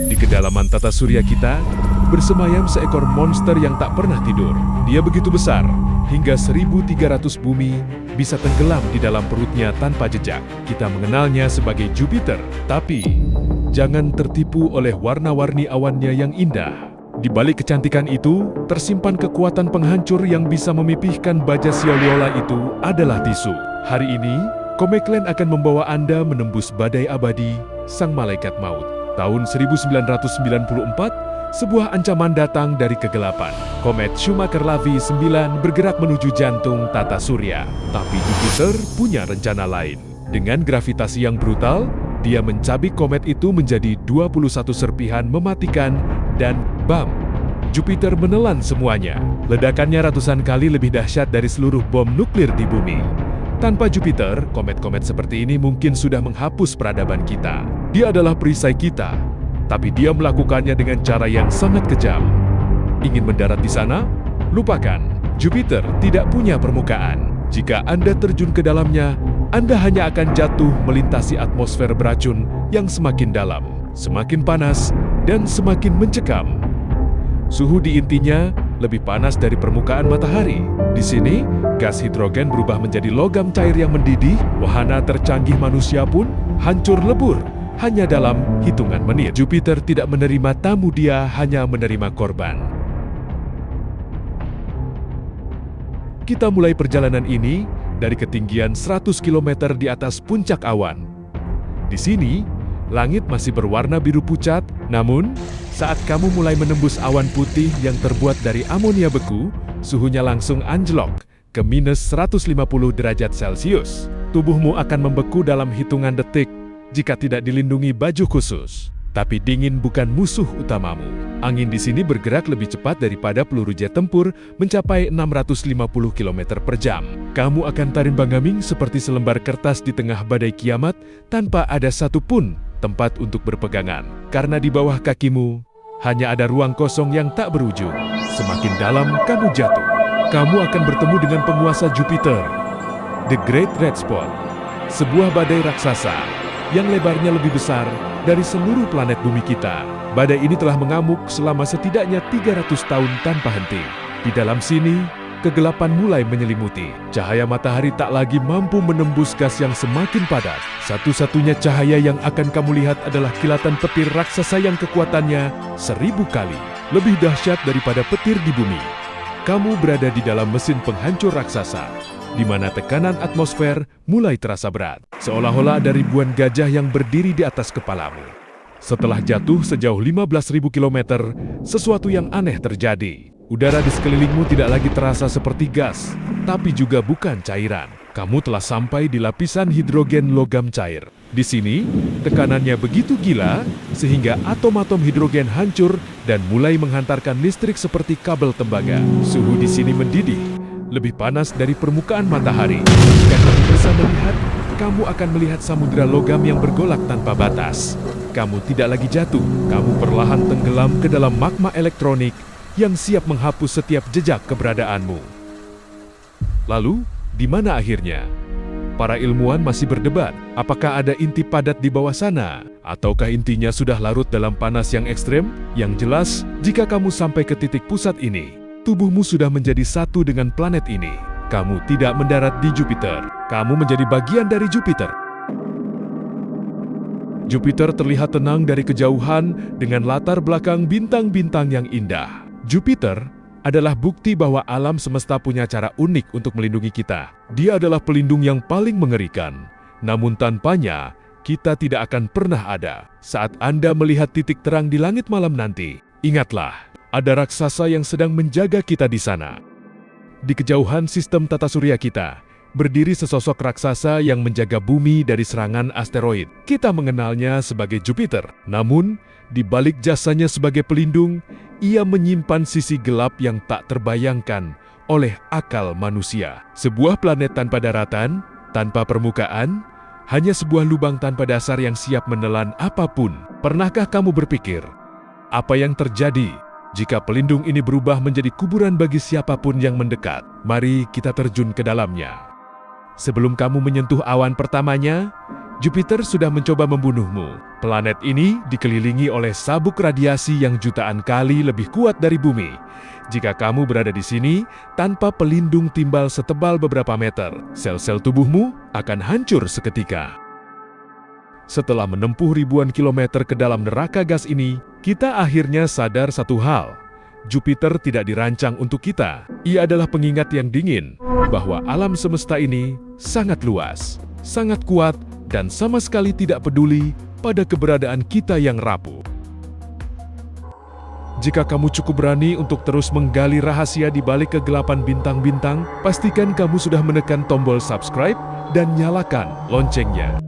Di kedalaman tata surya kita, bersemayam seekor monster yang tak pernah tidur. Dia begitu besar, hingga 1.300 bumi bisa tenggelam di dalam perutnya tanpa jejak. Kita mengenalnya sebagai Jupiter, tapi jangan tertipu oleh warna-warni awannya yang indah. Di balik kecantikan itu, tersimpan kekuatan penghancur yang bisa memipihkan baja Sioliola itu adalah tisu. Hari ini, Comeclan akan membawa Anda menembus badai abadi Sang Malaikat Maut. Tahun 1994, sebuah ancaman datang dari kegelapan. Komet Schumacher-Levy 9 bergerak menuju jantung tata surya. Tapi Jupiter punya rencana lain. Dengan gravitasi yang brutal, dia mencabik komet itu menjadi 21 serpihan mematikan dan bam! Jupiter menelan semuanya. Ledakannya ratusan kali lebih dahsyat dari seluruh bom nuklir di bumi. Tanpa Jupiter, komet-komet seperti ini mungkin sudah menghapus peradaban kita. Dia adalah perisai kita, tapi dia melakukannya dengan cara yang sangat kejam. Ingin mendarat di sana? Lupakan. Jupiter tidak punya permukaan. Jika Anda terjun ke dalamnya, Anda hanya akan jatuh melintasi atmosfer beracun yang semakin dalam, semakin panas, dan semakin mencekam. Suhu di intinya lebih panas dari permukaan matahari. Di sini, gas hidrogen berubah menjadi logam cair yang mendidih. Wahana tercanggih manusia pun hancur lebur hanya dalam hitungan menit. Jupiter tidak menerima tamu, dia hanya menerima korban. Kita mulai perjalanan ini dari ketinggian 100 km di atas puncak awan. Di sini, langit masih berwarna biru pucat, namun saat kamu mulai menembus awan putih yang terbuat dari amonia beku, suhunya langsung anjlok ke minus 150 derajat Celcius. Tubuhmu akan membeku dalam hitungan detik jika tidak dilindungi baju khusus. Tapi dingin bukan musuh utamamu. Angin di sini bergerak lebih cepat daripada peluru jet tempur, mencapai 650 km per jam. Kamu akan tarimbangaming seperti selembar kertas di tengah badai kiamat tanpa ada satupun tempat untuk berpegangan. Karena di bawah kakimu hanya ada ruang kosong yang tak berujung. Semakin dalam kamu jatuh, kamu akan bertemu dengan penguasa Jupiter, The Great Red Spot, sebuah badai raksasa yang lebarnya lebih besar dari seluruh planet bumi kita. Badai ini telah mengamuk selama setidaknya 300 tahun tanpa henti. Di dalam sini, kegelapan mulai menyelimuti. Cahaya matahari tak lagi mampu menembus gas yang semakin padat. Satu-satunya cahaya yang akan kamu lihat adalah kilatan petir raksasa yang kekuatannya 1000 kali lebih dahsyat daripada petir di bumi. Kamu berada di dalam mesin penghancur raksasa, di mana tekanan atmosfer mulai terasa berat, seolah-olah ada ribuan gajah yang berdiri di atas kepalamu. Setelah jatuh sejauh 15.000 km, sesuatu yang aneh terjadi. Udara di sekelilingmu tidak lagi terasa seperti gas, tapi juga bukan cairan. Kamu telah sampai di lapisan hidrogen logam cair. Di sini, tekanannya begitu gila, sehingga atom-atom hidrogen hancur dan mulai menghantarkan listrik seperti kabel tembaga. Suhu di sini mendidih, lebih panas dari permukaan matahari. Jika kamu bisa melihat, kamu akan melihat samudera logam yang bergolak tanpa batas. Kamu tidak lagi jatuh, kamu perlahan tenggelam ke dalam magma elektronik yang siap menghapus setiap jejak keberadaanmu. Lalu, di mana akhirnya? Para ilmuwan masih berdebat, apakah ada inti padat di bawah sana? Ataukah intinya sudah larut dalam panas yang ekstrem? Yang jelas, jika kamu sampai ke titik pusat ini, tubuhmu sudah menjadi satu dengan planet ini. Kamu tidak mendarat di Jupiter. Kamu menjadi bagian dari Jupiter. Jupiter terlihat tenang dari kejauhan dengan latar belakang bintang-bintang yang indah. Jupiter adalah bukti bahwa alam semesta punya cara unik untuk melindungi kita. Dia adalah pelindung yang paling mengerikan. Namun tanpanya, kita tidak akan pernah ada. Saat Anda melihat titik terang di langit malam nanti, ingatlah, ada raksasa yang sedang menjaga kita di sana. Di kejauhan sistem tata surya kita, berdiri sesosok raksasa yang menjaga bumi dari serangan asteroid. Kita mengenalnya sebagai Jupiter. Namun, di balik jasanya sebagai pelindung, ia menyimpan sisi gelap yang tak terbayangkan oleh akal manusia. Sebuah planet tanpa daratan, tanpa permukaan, hanya sebuah lubang tanpa dasar yang siap menelan apapun. Pernahkah kamu berpikir, apa yang terjadi jika pelindung ini berubah menjadi kuburan bagi siapapun yang mendekat? Mari kita terjun ke dalamnya. Sebelum kamu menyentuh awan pertamanya, Jupiter sudah mencoba membunuhmu. Planet ini dikelilingi oleh sabuk radiasi yang jutaan kali lebih kuat dari bumi. Jika kamu berada di sini, tanpa pelindung timbal setebal beberapa meter, sel-sel tubuhmu akan hancur seketika. Setelah menempuh ribuan kilometer ke dalam neraka gas ini, kita akhirnya sadar satu hal. Jupiter tidak dirancang untuk kita. Ia adalah pengingat yang dingin bahwa alam semesta ini sangat luas, sangat kuat, dan sama sekali tidak peduli pada keberadaan kita yang rapuh. Jika kamu cukup berani untuk terus menggali rahasia di balik kegelapan bintang-bintang, pastikan kamu sudah menekan tombol subscribe dan nyalakan loncengnya.